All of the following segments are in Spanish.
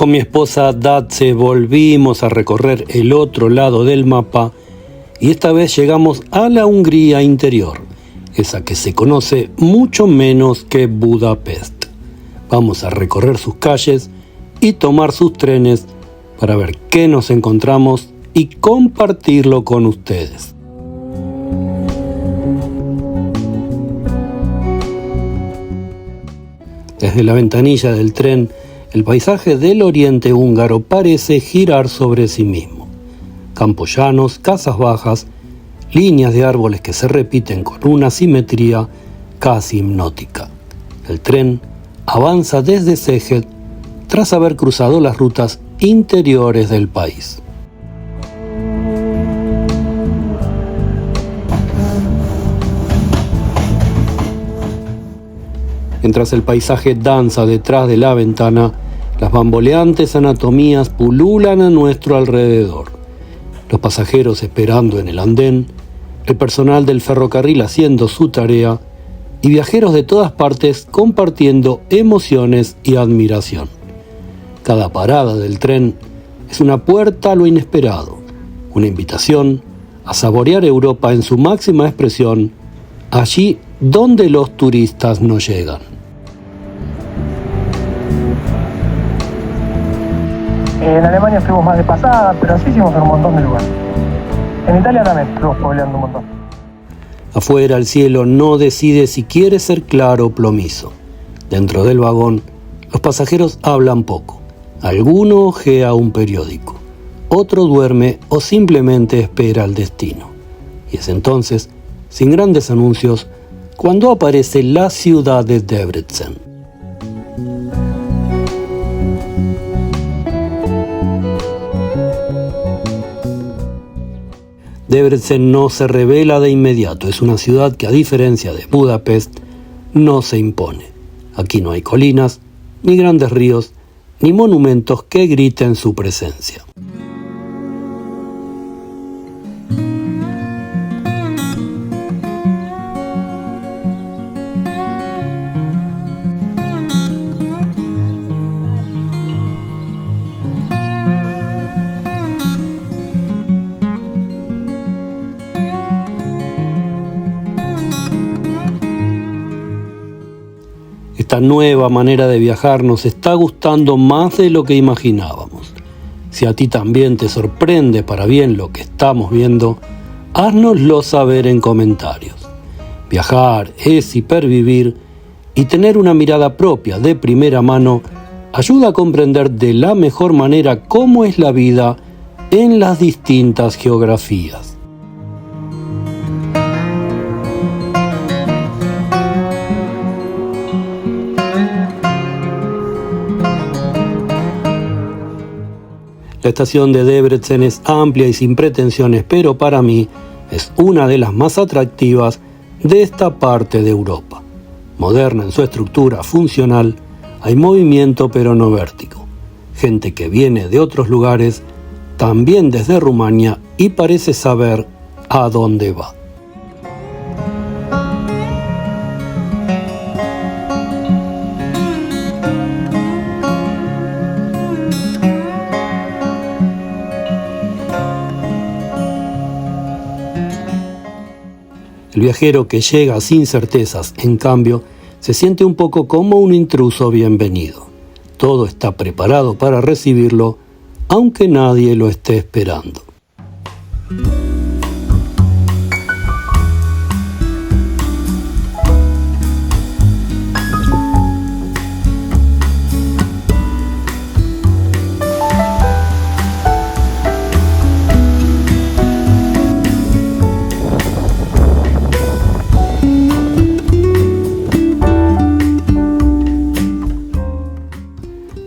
Con mi esposa Datse volvimos a recorrer el otro lado del mapa y esta vez llegamos a la Hungría interior, esa que se conoce mucho menos que Budapest. Vamos a recorrer sus calles y tomar sus trenes para ver qué nos encontramos y compartirlo con ustedes. Desde la ventanilla del tren, el paisaje del oriente húngaro parece girar sobre sí mismo. Campos llanos, casas bajas, líneas de árboles que se repiten con una simetría casi hipnótica. El tren avanza desde Szeged tras haber cruzado las rutas interiores del país. Mientras el paisaje danza detrás de la ventana, las bamboleantes anatomías pululan a nuestro alrededor. Los pasajeros esperando en el andén, el personal del ferrocarril haciendo su tarea y viajeros de todas partes compartiendo emociones y admiración. Cada parada del tren es una puerta a lo inesperado, una invitación a saborear Europa en su máxima expresión, allí donde los turistas no llegan. En Alemania estuvimos más de pasada, pero así hicimos un montón de lugares. En Italia también estuvimos puebleando un montón. Afuera el cielo no decide si quiere ser claro o plomizo. Dentro del vagón, los pasajeros hablan poco. Alguno ojea un periódico, otro duerme o simplemente espera el destino. Y es entonces, sin grandes anuncios, cuando aparece la ciudad de Debrecen. Debrecen no se revela de inmediato, es una ciudad que a diferencia de Budapest no se impone. Aquí no hay colinas, ni grandes ríos, ni monumentos que griten su presencia. Esta nueva manera de viajar nos está gustando más de lo que imaginábamos. Si a ti también te sorprende para bien lo que estamos viendo, háznoslo saber en comentarios. Viajar es hipervivir y tener una mirada propia de primera mano ayuda a comprender de la mejor manera cómo es la vida en las distintas geografías. La estación de Debrecen es amplia y sin pretensiones, pero para mí es una de las más atractivas de esta parte de Europa. Moderna en su estructura funcional, hay movimiento pero no vértigo. Gente que viene de otros lugares, también desde Rumania, y parece saber a dónde va. El viajero que llega sin certezas, en cambio, se siente un poco como un intruso bienvenido. Todo está preparado para recibirlo, aunque nadie lo esté esperando.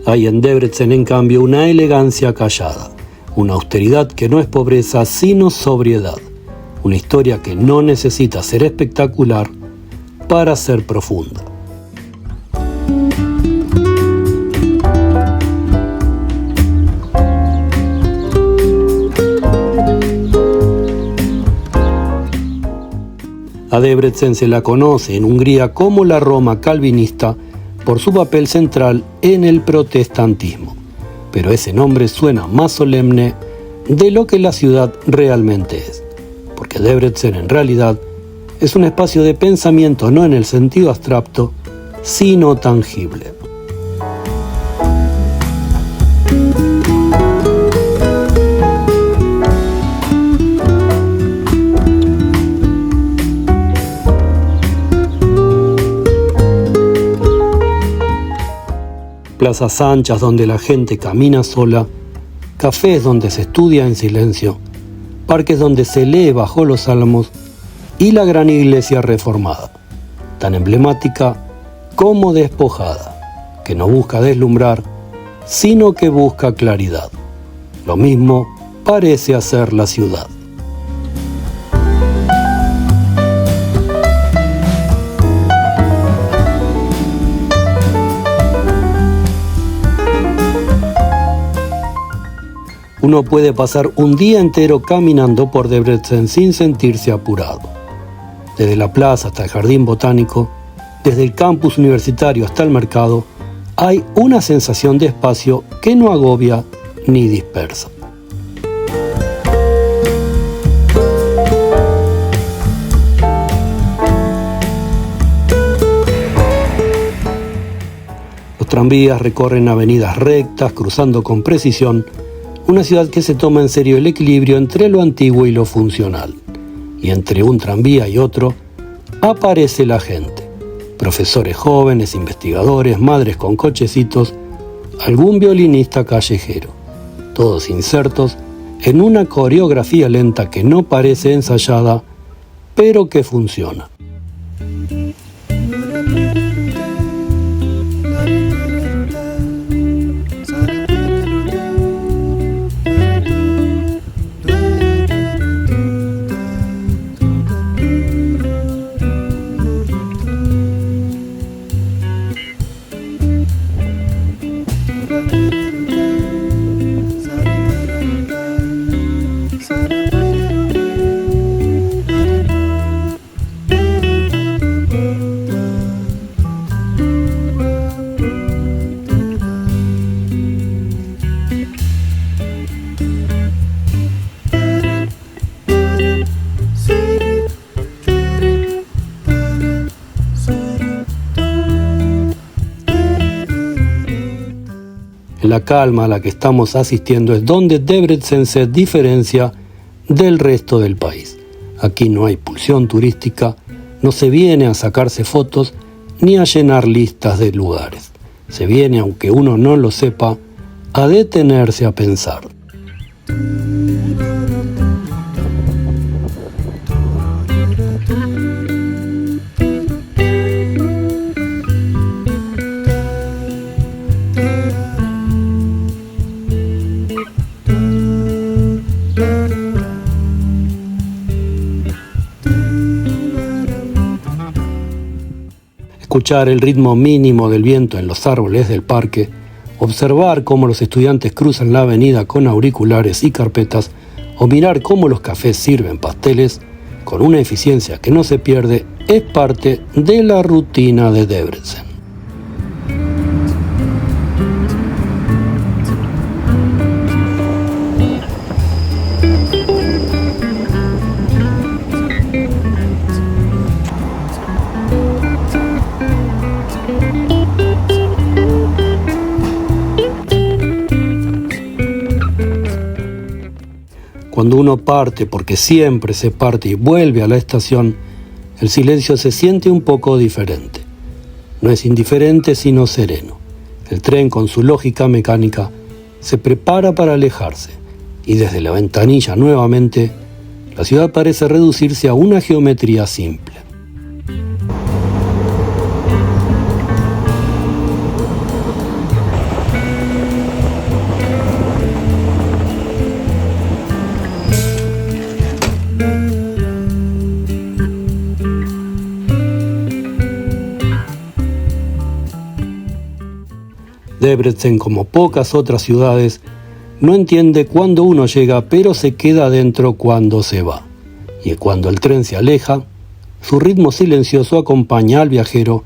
Hay en Debrecen, en cambio, una elegancia callada, una austeridad que no es pobreza, sino sobriedad, una historia que no necesita ser espectacular para ser profunda. A Debrecen se la conoce en Hungría como la Roma calvinista por su papel central en el protestantismo, pero ese nombre suena más solemne de lo que la ciudad realmente es, porque Debrecen en realidad es un espacio de pensamiento no en el sentido abstracto, sino tangible. Plazas anchas donde la gente camina sola, cafés donde se estudia en silencio, parques donde se lee bajo los salmos y la gran iglesia reformada, tan emblemática como despojada, que no busca deslumbrar, sino que busca claridad. Lo mismo parece hacer la ciudad. Uno puede pasar un día entero caminando por Debrecen sin sentirse apurado. Desde la plaza hasta el jardín botánico, desde el campus universitario hasta el mercado, hay una sensación de espacio que no agobia ni dispersa. Los tranvías recorren avenidas rectas, cruzando con precisión una ciudad que se toma en serio el equilibrio entre lo antiguo y lo funcional. Y entre un tranvía y otro, aparece la gente. Profesores jóvenes, investigadores, madres con cochecitos, algún violinista callejero. Todos insertos en una coreografía lenta que no parece ensayada, pero que funciona. La calma a la que estamos asistiendo es donde Debrecen se diferencia del resto del país. Aquí no hay pulsión turística, no se viene a sacarse fotos ni a llenar listas de lugares. Se viene, aunque uno no lo sepa, a detenerse a pensar. Escuchar el ritmo mínimo del viento en los árboles del parque, observar cómo los estudiantes cruzan la avenida con auriculares y carpetas, o mirar cómo los cafés sirven pasteles, con una eficiencia que no se pierde, es parte de la rutina de Debrecen. Cuando uno parte, porque siempre se parte y vuelve a la estación, el silencio se siente un poco diferente. No es indiferente, sino sereno. El tren, con su lógica mecánica, se prepara para alejarse, y desde la ventanilla nuevamente, la ciudad parece reducirse a una geometría simple. Debrecen, como pocas otras ciudades, no entiende cuándo uno llega, pero se queda adentro cuando se va. Y cuando el tren se aleja, Su ritmo silencioso acompaña al viajero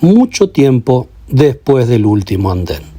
mucho tiempo después del último andén.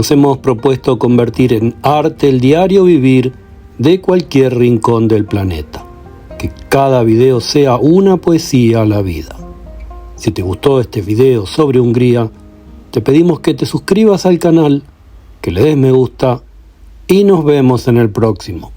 Nos hemos propuesto convertir en arte el diario vivir de cualquier rincón del planeta. Que cada video sea una poesía a la vida. Si te gustó este video sobre Hungría, te pedimos que te suscribas al canal, que le des me gusta y nos vemos en el próximo.